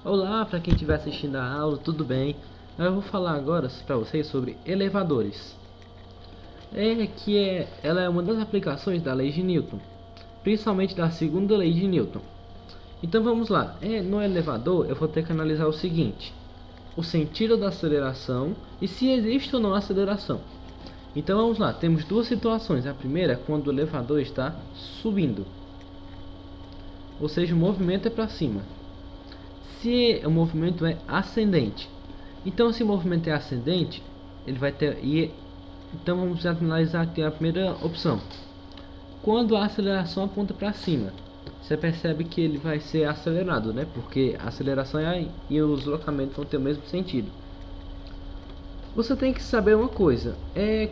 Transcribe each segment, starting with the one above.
Olá, para quem estiver assistindo a aula, tudo bem? Eu vou falar agora para vocês sobre elevadores. Ela é uma das aplicações da lei de Newton, principalmente da segunda lei de Newton. Então vamos lá. No elevador eu vou ter que analisar o seguinte: o sentido da aceleração e se existe ou não aceleração. Então vamos lá. Temos duas situações. A primeira é quando o elevador está subindo, ou seja, o movimento é para cima. Se o movimento é ascendente, então se o movimento é ascendente, ele vai ter então vamos analisar aqui a primeira opção. Quando a aceleração aponta para cima, você percebe que ele vai ser acelerado, né? Porque a aceleração e o deslocamento vão ter o mesmo sentido. Você tem que saber uma coisa: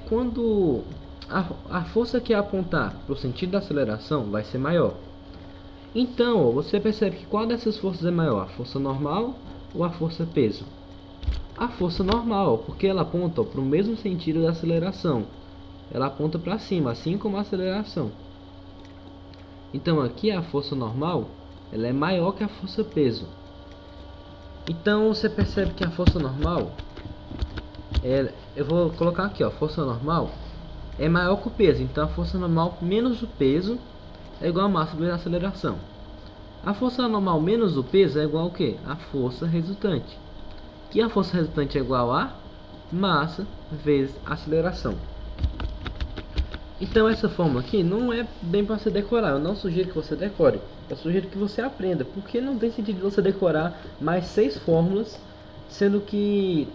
quando a força que apontar para o sentido da aceleração vai ser maior. Então, você percebe que qual dessas forças é maior, a força normal ou a força peso? A força normal, porque ela aponta para o mesmo sentido da aceleração. Ela aponta para cima, assim como a aceleração. Então, aqui a força normal, ela é maior que a força peso. Então, você percebe que a força normal, eu vou colocar aqui, ó, a força normal é maior que o peso. Então, a força normal menos o peso é igual a massa vezes a aceleração. A força normal menos o peso é igual ao quê? A força resultante. Que a força resultante é igual a massa vezes aceleração. Então essa fórmula aqui não é bem para você decorar. Eu não sugiro que você decore. Eu sugiro que você aprenda. Porque não tem sentido você decorar mais 6 fórmulas, sendo que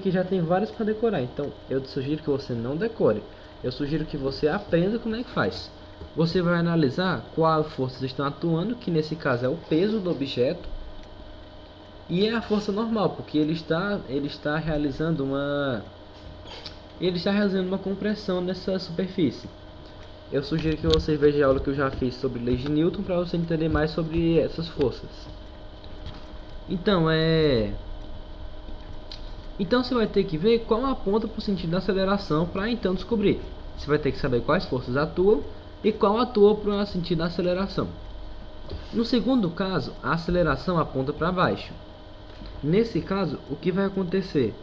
já tem várias para decorar. Então eu sugiro que você não decore. Eu sugiro que você aprenda como é que faz. Você vai analisar quais forças estão atuando, que nesse caso é o peso do objeto, e é a força normal, porque ele está realizando uma compressão nessa superfície. Eu sugiro que você veja a aula que eu já fiz sobre lei de Newton para você entender mais sobre essas forças. Então você vai ter que ver qual aponta para o sentido da aceleração para então descobrir. Você vai ter que saber quais forças atuam e qual atua para o sentido da aceleração. No segundo caso, a aceleração aponta para baixo. Nesse caso, o que vai acontecer?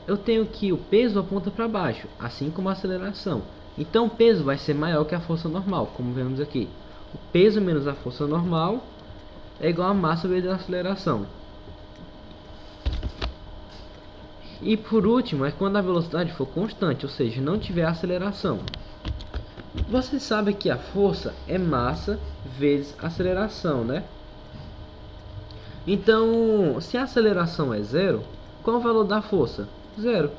Eu tenho que o peso aponta para baixo, assim como a aceleração. Então o peso vai ser maior que a força normal, como vemos aqui. O peso menos a força normal é igual a massa vezes a aceleração. E por último, é quando a velocidade for constante, ou seja, não tiver aceleração. Você sabe que a força é massa vezes aceleração, né? Então, se a aceleração é zero, qual o valor da força? Zero.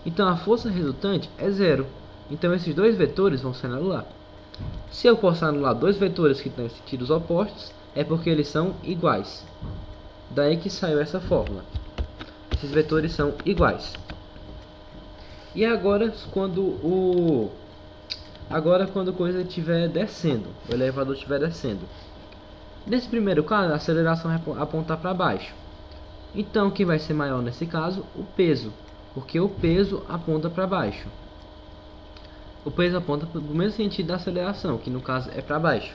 Então a força resultante é zero. Então esses dois vetores vão se anular. Se eu posso anular dois vetores que estão em sentidos opostos, é porque eles são iguais. Daí que saiu essa fórmula. Esses vetores são iguais. E agora quando a coisa estiver descendo, o elevador estiver descendo. Nesse primeiro caso, a aceleração vai apontar para baixo. Então o que vai ser maior nesse caso? O peso, porque o peso aponta para baixo. O peso aponta para o mesmo sentido da aceleração, que no caso é para baixo.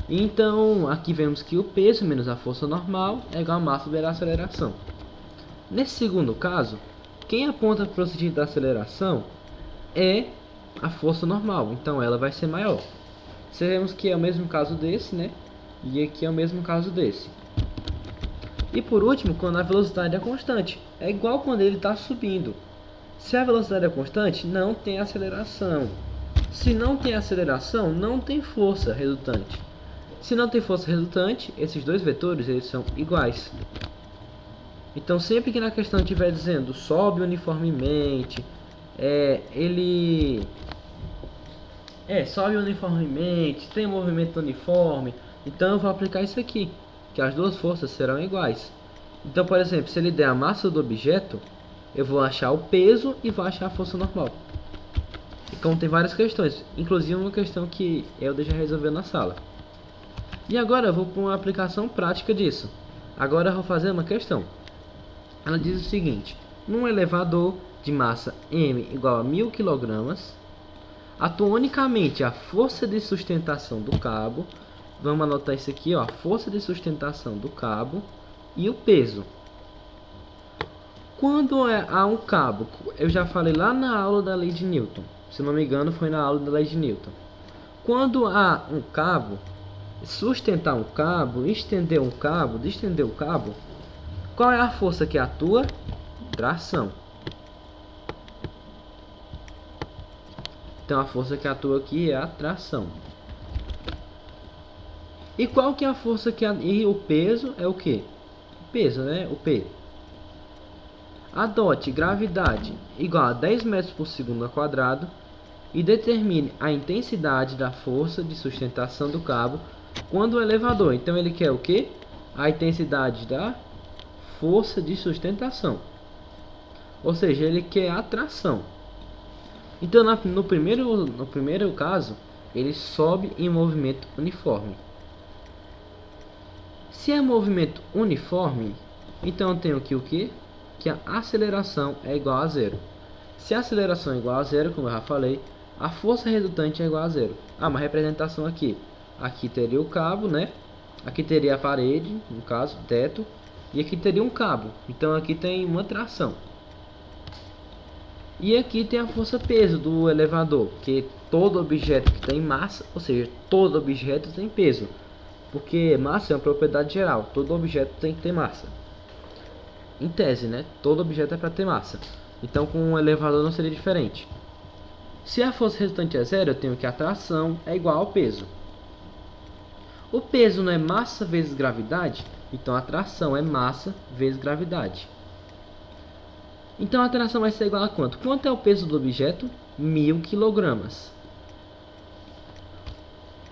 Então aqui vemos que o peso menos a força normal é igual a massa vezes a aceleração. Nesse segundo caso, quem aponta para o sentido da aceleração é a força normal, então ela vai ser maior. Sabemos que é o mesmo caso desse, né? E aqui é o mesmo caso desse. E por último, quando a velocidade é constante, é igual quando ele está subindo. Se a velocidade é constante, não tem aceleração. Se não tem aceleração, não tem força resultante. Se não tem força resultante, esses dois vetores eles são iguais. Então sempre que na questão estiver dizendo sobe uniformemente, sobe uniformemente, tem movimento uniforme, então eu vou aplicar isso aqui, que as duas forças serão iguais. Então, por exemplo, se ele der a massa do objeto, eu vou achar o peso e vou achar a força normal. E como tem várias questões, inclusive uma questão que eu já resolvi na sala. E agora eu vou para uma aplicação prática disso. Agora eu vou fazer uma questão. Ela diz o seguinte: num elevador de massa m igual a 1000 kg, atua unicamente a força de sustentação do cabo Vamos anotar isso aqui, ó, a força de sustentação do cabo e o peso. Quando há um cabo, eu já falei lá na aula da lei de Newton, se não me engano foi na aula da lei de Newton. Quando há um cabo, sustentar um cabo, estender um cabo, distender o cabo, qual é a força que atua? Tração. Então a força que atua aqui é a tração. E qual que é a força que e o peso é o que? Peso, né? O P. Adote gravidade igual a 10 metros por segundo ao quadrado e determine a intensidade da força de sustentação do cabo quando o elevador. Então ele quer o que? A intensidade da força de sustentação. Ou seja, ele quer a tração. Então no primeiro caso, ele sobe em movimento uniforme. Se é movimento uniforme, então eu tenho aqui o que? Que a aceleração é igual a zero. Se a aceleração é igual a zero, como eu já falei, a força resultante é igual a zero. Uma representação aqui. Aqui teria o cabo, né? Aqui teria a parede, no caso, teto. E aqui teria um cabo. Então aqui tem uma tração. E aqui tem a força peso do elevador, que todo objeto que tem massa, ou seja, todo objeto tem peso. Porque massa é uma propriedade geral, todo objeto tem que ter massa. Em tese, né? Todo objeto é para ter massa. Então com um elevador não seria diferente. Se a força resultante é zero, eu tenho que a tração é igual ao peso. O peso não é massa vezes gravidade? Então a tração é massa vezes gravidade. Então a tração vai ser igual a quanto? Quanto é o peso do objeto? 1000 kg.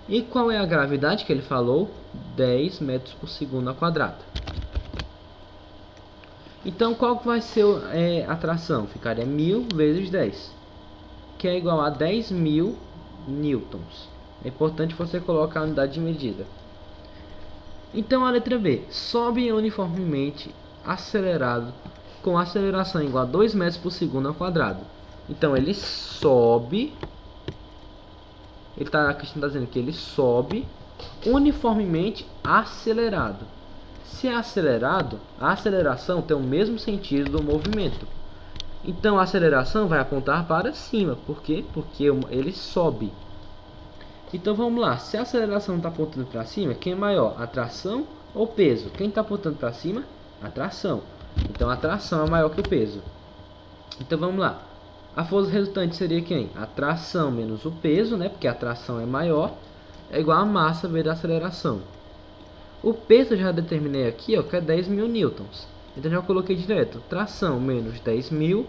E qual é a gravidade que ele falou? 10 metros por segundo ao quadrado. Então qual que vai ser a tração? Ficaria 1000 vezes 10, que é igual a 10.000 newtons. É importante você colocar a unidade de medida. Então a letra B, sobe uniformemente acelerado com aceleração igual a 2 metros por segundo ao quadrado. Então ele sobe, a questão está dizendo que ele sobe uniformemente acelerado. Se é acelerado, a aceleração tem o mesmo sentido do movimento. Então a aceleração vai apontar para cima. Por quê? Porque ele sobe. Então vamos lá. Se a aceleração está apontando para cima, quem é maior? A tração ou o peso? Quem está apontando para cima? A tração. Então a tração é maior que o peso. Então vamos lá. A força resultante seria quem? A tração menos o peso, né? Porque a tração é maior, é igual a massa vezes a aceleração. O peso eu já determinei aqui, ó, que é 10.000 newtons. Então já coloquei direto. Tração menos 10.000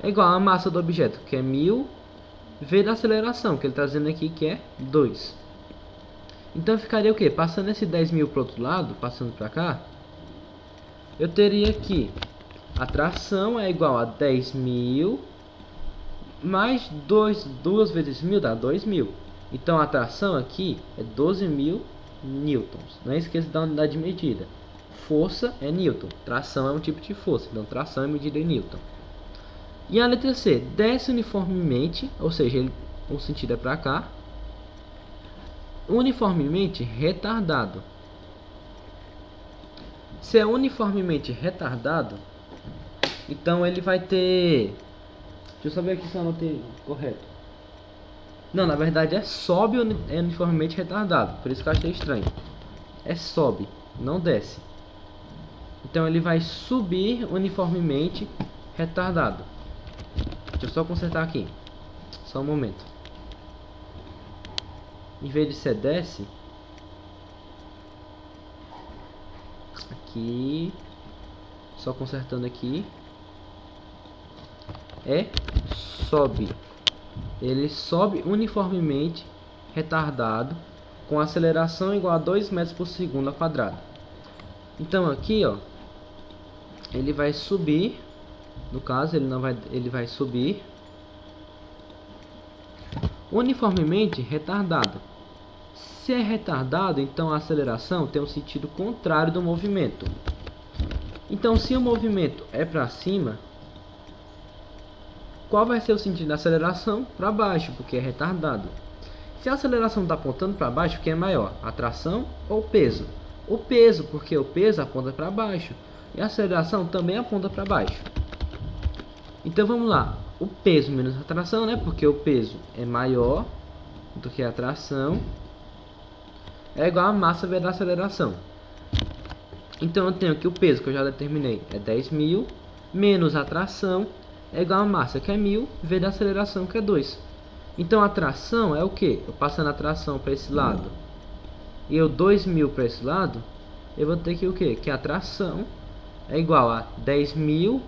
é igual a massa do objeto, que é 1000, vezes a aceleração, que ele está dizendo aqui que é 2. Então ficaria o quê? Passando esse 10.000 para o outro lado, passando para cá, eu teria aqui a tração é igual a 10.000 mais 2 vezes 1000 dá 2.000. Então a tração aqui é 12.000 newtons. Não esqueça da unidade de medida. Força é newton, tração é um tipo de força, então tração é medida em newton. E a letra C, desce uniformemente, ou seja, o sentido é para cá, uniformemente retardado. Se é uniformemente retardado, então ele vai ter... Deixa eu só ver aqui se eu anotei correto. Não, na verdade é sobe uniformemente retardado. Por isso que eu achei estranho. É sobe, não desce. Então ele vai subir uniformemente retardado. Deixa eu só consertar aqui. Só um momento. Em vez de ser desce, aqui, só consertando aqui, é sobe. Ele sobe uniformemente retardado com aceleração igual a 2 metros por segundo ao quadrado. Então aqui, ó, ele vai subir, no caso ele vai subir uniformemente retardado. Se é retardado, então a aceleração tem um sentido contrário do movimento. Então se o movimento é para cima, qual vai ser o sentido da aceleração? Para baixo, porque é retardado. Se a aceleração está apontando para baixo, quem é maior? A tração ou o peso? O peso, porque o peso aponta para baixo e a aceleração também aponta para baixo. Então vamos lá, o peso menos a tração, né? Porque o peso é maior do que a tração, é igual a massa vezes a aceleração. Então eu tenho que o peso que eu já determinei é 10.000 menos a tração é igual a massa, que é 1.000, vezes a aceleração, que é 2. Então a tração é o que? Eu passando a tração para esse lado e eu 2.000 para esse lado, eu vou ter que o que? Que a tração é igual a 10.000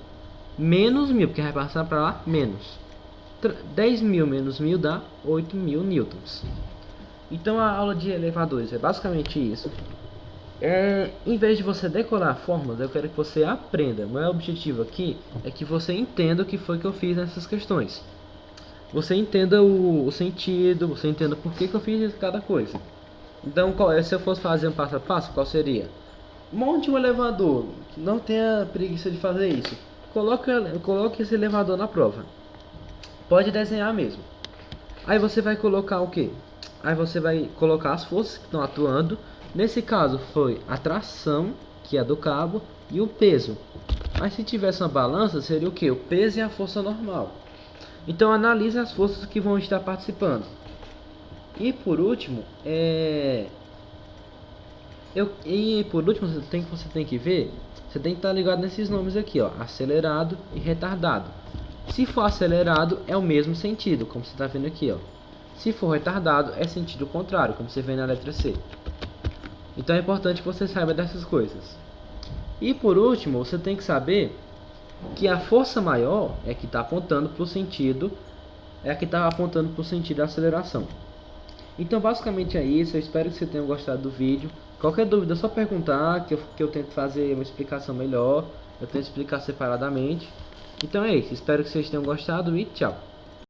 menos 1.000, porque vai passar para lá menos. 10.000 menos 1.000 dá 8.000 newtons. Então a aula de elevadores é basicamente isso. Em vez de você decorar fórmulas, eu quero que você aprenda. O meu objetivo aqui é que você entenda o que foi que eu fiz nessas questões. Você entenda o sentido, você entenda por que eu fiz cada coisa. Então, se eu fosse fazer um passo a passo, qual seria? Monte um elevador, não tenha preguiça de fazer isso. Coloque esse elevador na prova. Pode desenhar mesmo. Aí você vai colocar o que? Aí você vai colocar as forças que estão atuando. Nesse caso foi a tração, que é do cabo, e o peso. Mas se tivesse uma balança, seria o que? O peso e a força normal. Então analise as forças que vão estar participando. E por último, você tem que ver, você tem que estar ligado nesses nomes aqui, ó, acelerado e retardado. Se for acelerado, é o mesmo sentido, como você está vendo aqui, ó. Se for retardado, é sentido contrário, como você vê na letra C. Então é importante que você saiba dessas coisas. E por último, você tem que saber que a força maior é que está apontando para o sentido, da aceleração. Então basicamente é isso. Eu espero que você tenha gostado do vídeo. Qualquer dúvida é só perguntar, que eu tento fazer uma explicação melhor. Eu tento explicar separadamente. Então é isso, espero que vocês tenham gostado e tchau.